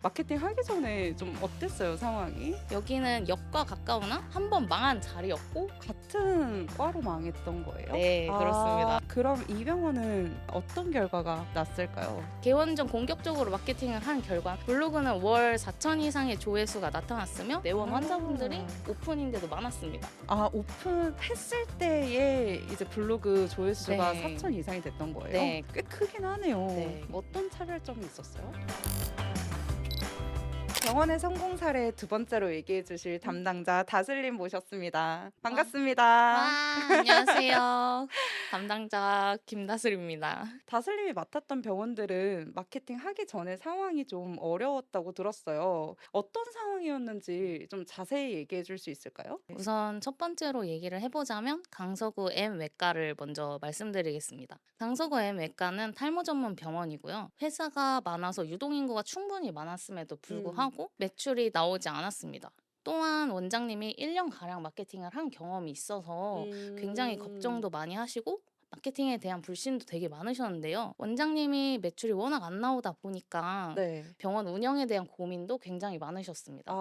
마케팅 하기 전에 좀 어땠어요, 상황이? 여기는 역과 가까우나 한 번 망한 자리였고. 같은 과로 망했던 거예요? 네, 그렇습니다. 그럼 이 병원은 어떤 결과가 났을까요? 개원 전 본격적으로 마케팅을 한 결과 블로그는 월 4천 이상의 조회수가 나타났으며 내원 환자분들이 오픈인데도 많았습니다. 오픈했을 때에 이제 블로그 조회수가 네. 4천 이상이 됐던 거예요? 네. 꽤 크긴 하네요. 네. 어떤 차별점이 있었어요? 병원의 성공 사례 두 번째로 얘기해 주실 담당자 다슬님 모셨습니다. 반갑습니다. 안녕하세요. 담당자 김다슬입니다. 다슬님이 맡았던 병원들은 마케팅 하기 전에 상황이 좀 어려웠다고 들었어요. 어떤 상황이었는지 좀 자세히 얘기해 줄 수 있을까요? 우선 첫 번째로 얘기를 해보자면 강서구 M외과를 먼저 말씀드리겠습니다. 강서구 M외과는 탈모 전문 병원이고요. 회사가 많아서 유동인구가 충분히 많았음에도 불구하고 매출이 나오지 않았습니다. 또한 원장님이 1년가량 마케팅을 한 경험이 있어서 굉장히 걱정도 많이 하시고 마케팅에 대한 불신도 되게 많으셨는데요. 원장님이 매출이 워낙 안 나오다 보니까 네. 병원 운영에 대한 고민도 굉장히 많으셨습니다.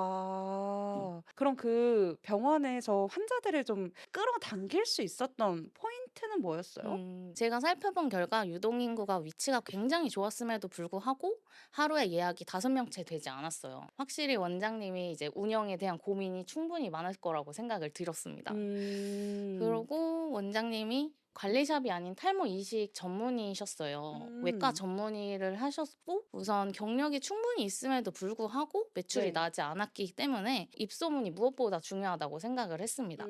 그럼 그 병원에서 환자들을 좀 끌어당길 수 있었던 포인트는 뭐였어요? 제가 살펴본 결과 유동인구가 위치가 굉장히 좋았음에도 불구하고 하루에 예약이 5명 채 되지 않았어요. 확실히 원장님이 이제 운영에 대한 고민이 충분히 많을 거라고 생각을 들었습니다. 그리고 원장님이 관리샵이 아닌 탈모 이식 전문의셨어요. 외과 전문의를 하셨고 우선 경력이 충분히 있음에도 불구하고 매출이 네. 나지 않았기 때문에 입소문이 무엇보다 중요하다고 생각을 했습니다.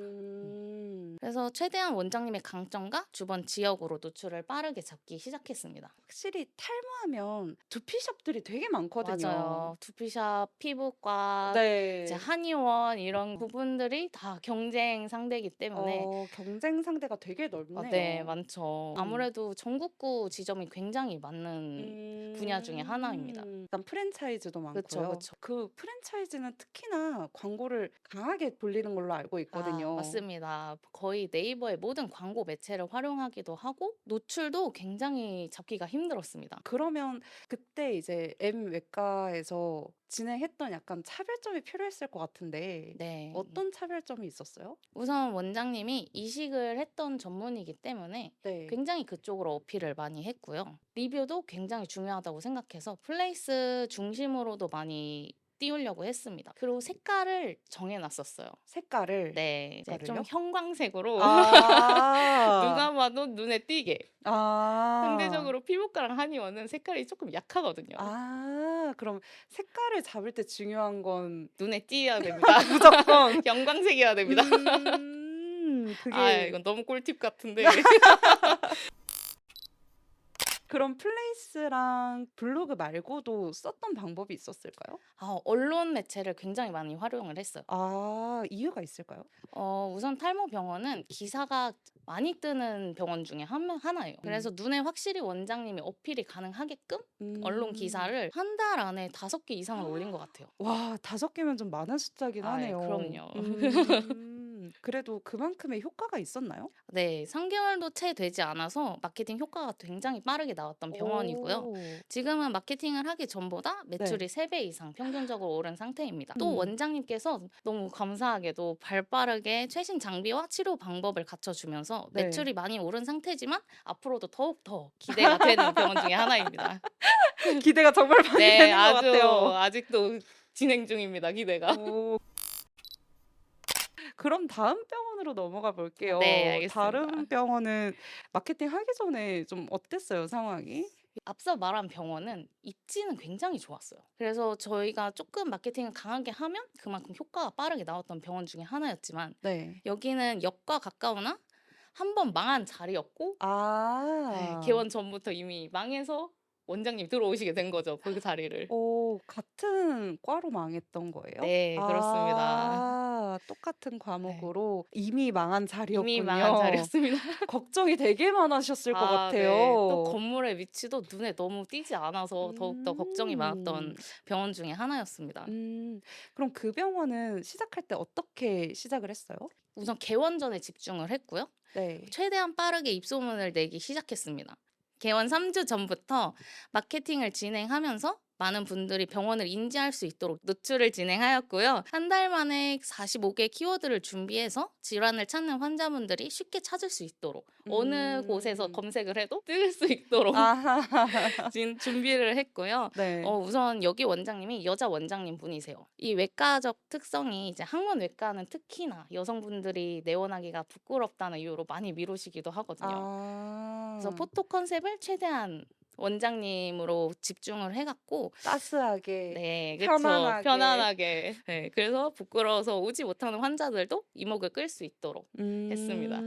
그래서 최대한 원장님의 강점과 주변 지역으로 노출을 빠르게 잡기 시작했습니다. 확실히 탈모하면 두피샵들이 되게 많거든요. 맞아요. 두피샵, 피부과, 네. 이제 한의원 이런 부분들이 다 경쟁 상대이기 때문에 경쟁 상대가 되게 넓네요. 네, 많죠. 아무래도 전국구 지점이 굉장히 많은 분야 중에 하나입니다. 일단 프랜차이즈도 많고요. 그쵸, 그쵸. 그 프랜차이즈는 특히나 광고를 강하게 돌리는 걸로 알고 있거든요. 맞습니다. 거의 네이버의 모든 광고 매체를 활용하기도 하고 노출도 굉장히 잡기가 힘들었습니다. 그러면 그때 이제 M 외과에서 진행했던 약간 차별점이 필요했을 것 같은데 네. 어떤 차별점이 있었어요? 우선 원장님이 이식을 했던 전문이기 때문에 네. 굉장히 그쪽으로 어필을 많이 했고요. 리뷰도 굉장히 중요하다고 생각해서 플레이스 중심으로도 많이 띄우려고 했습니다. 그리고 색깔을 정해놨었어요. 색깔을. 네, 이제 좀 색깔을요? 형광색으로 아. 누가 봐도 눈에 띄게. 아. 상대적으로 피부과랑 한의원은 색깔이 조금 약하거든요. 그럼 색깔을 잡을 때 중요한 건 눈에 띄어야 됩니다. 무조건 형광색이어야 됩니다. 그게 이건 너무 꿀팁 같은데. 그럼 플레이스랑 블로그 말고도 썼던 방법이 있었을까요? 언론 매체를 굉장히 많이 활용을 했어요. 이유가 있을까요? 우선 탈모 병원은 기사가 많이 뜨는 병원 중에 하나예요. 그래서 눈에 확실히 원장님이 어필이 가능하게끔 언론 기사를 한 달 안에 5개 이상을 올린 것 같아요. 와, 5개면 좀 많은 숫자긴 하네요. 그럼요. 그래도 그만큼의 효과가 있었나요? 네, 3개월도 채 되지 않아서 마케팅 효과가 굉장히 빠르게 나왔던 병원이고요. 오. 지금은 마케팅을 하기 전보다 매출이 3배 이상 평균적으로 오른 상태입니다. 또 원장님께서 너무 감사하게도 발빠르게 최신 장비와 치료 방법을 갖춰주면서 네. 매출이 많이 오른 상태지만 앞으로도 더욱더 기대가 되는 병원 중에 하나입니다. 기대가 정말 많이 네, 되는 것 같아요. 아직도 진행 중입니다, 기대가. 오. 그럼 다음 병원으로 넘어가 볼게요. 네, 알겠습니다. 다른 병원은 마케팅 하기 전에 좀 어땠어요, 상황이? 앞서 말한 병원은 입지는 굉장히 좋았어요. 그래서 저희가 조금 마케팅을 강하게 하면 그만큼 효과가 빠르게 나왔던 병원 중에 하나였지만 네. 여기는 역과 가까우나 한 번 망한 자리였고 개원 전부터 이미 망해서 원장님이 들어오시게 된 거죠, 그 자리를. 같은 과로 망했던 거예요? 네, 그렇습니다. 똑같은 과목으로 이미 망한 자리였군요. 이미 망한 자리였습니다. 걱정이 되게 많으실 것 네. 같아요. 또 건물의 위치도 눈에 너무 띄지 않아서 더욱더 걱정이 많았던 병원 중에 하나였습니다. 그럼 그 병원은 시작할 때 어떻게 시작을 했어요? 우선 개원전에 집중을 했고요. 네. 최대한 빠르게 입소문을 내기 시작했습니다. 개원 3주 전부터 마케팅을 진행하면서 많은 분들이 병원을 인지할 수 있도록 노출을 진행하였고요. 한 달 만에 45개 키워드를 준비해서 질환을 찾는 환자분들이 쉽게 찾을 수 있도록 어느 곳에서 음. 검색을 해도 뜰 수 있도록 아. 준비를 했고요. 네. 우선 여기 원장님이 여자 원장님 분이세요. 이 외과적 특성이 이제 항문 외과는 특히나 여성분들이 내원하기가 부끄럽다는 이유로 많이 미루시기도 하거든요. 그래서 아. 포토 컨셉을 최대한 원장님으로 집중을 해 갖고 따스하게 네 그쵸. 편안하게. 편안하게. 네 그래서 부끄러워서 오지 못하는 환자들도 이목을 끌 수 있도록 했습니다.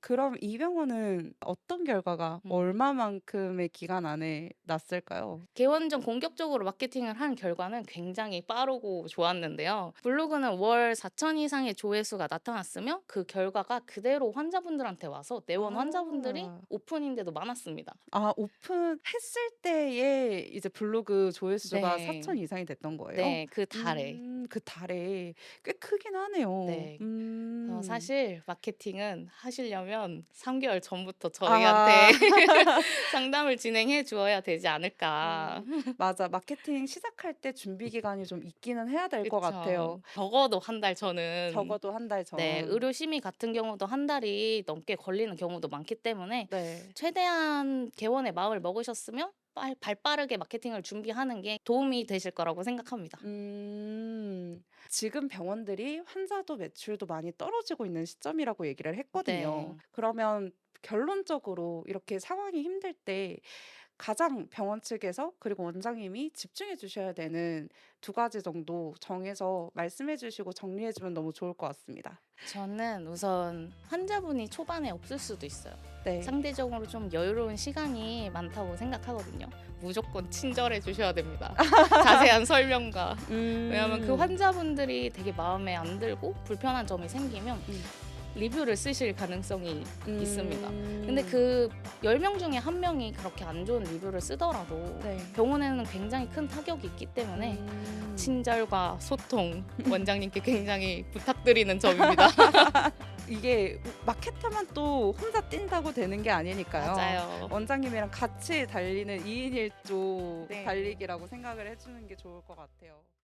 그럼 이 병원은 어떤 결과가 음. 얼마만큼의 기간 안에 났을까요? 개원 전 본격적으로 마케팅을 한 결과는 굉장히 빠르고 좋았는데요. 블로그는 월 4천 이상의 조회수가 나타났으며 그 결과가 그대로 환자분들한테 와서 내원 환자분들이 아. 오픈인데도 많았습니다. 아, 오픈했을 때에 이제 블로그 조회수가 네. 4천 이상이 됐던 거예요? 네. 그 달에. 그 달에 꽤 크긴 하네요. 네. 음. 사실 마케팅은 하시려면 3 개월 전부터 아. 저희한테 상담을 진행해 주어야 되지 않을까. 맞아. 마케팅 시작할 때 준비 기간이 좀 있기는 해야 될 것 같아요. 그쵸. 적어도 한 달 전은 적어도 한 달 네 전. 의료 심의 같은 경우도 한 달이 넘게 걸리는 경우도 많기 때문에 네. 최대한 개원의 마음을 먹으셨으면 발빠르게 마케팅을 준비하는 게 도움이 되실 거라고 생각합니다. 지금 병원들이 환자도 매출도 많이 떨어지고 있는 시점이라고 얘기를 했거든요. 네. 그러면 결론적으로 이렇게 상황이 힘들 때 가장 병원 측에서 그리고 원장님이 집중해 주셔야 되는 두 가지 정도 정해서 말씀해 주시고 정리해 주면 너무 좋을 것 같습니다. 저는 우선 환자분이 초반에 없을 수도 있어요. 네. 상대적으로 좀 여유로운 시간이 많다고 생각하거든요. 무조건 친절해 주셔야 됩니다. 자세한 설명과. 왜냐하면 그 음. 환자분들이 되게 마음에 안 들고 불편한 점이 생기면 음. 리뷰를 쓰실 가능성이 있습니다. 근데 음. 그 10명 중에 1명이 그렇게 안 좋은 리뷰를 쓰더라도 네. 병원에는 굉장히 큰 타격이 있기 때문에 음. 친절과 소통 원장님께 굉장히 부탁드리는 점입니다. 이게 마케터만 또 혼자 뛴다고 되는 게 아니니까요. 맞아요. 원장님이랑 같이 달리는 2인 1조 네. 달리기라고 생각을 해 주는 게 좋을 것 같아요.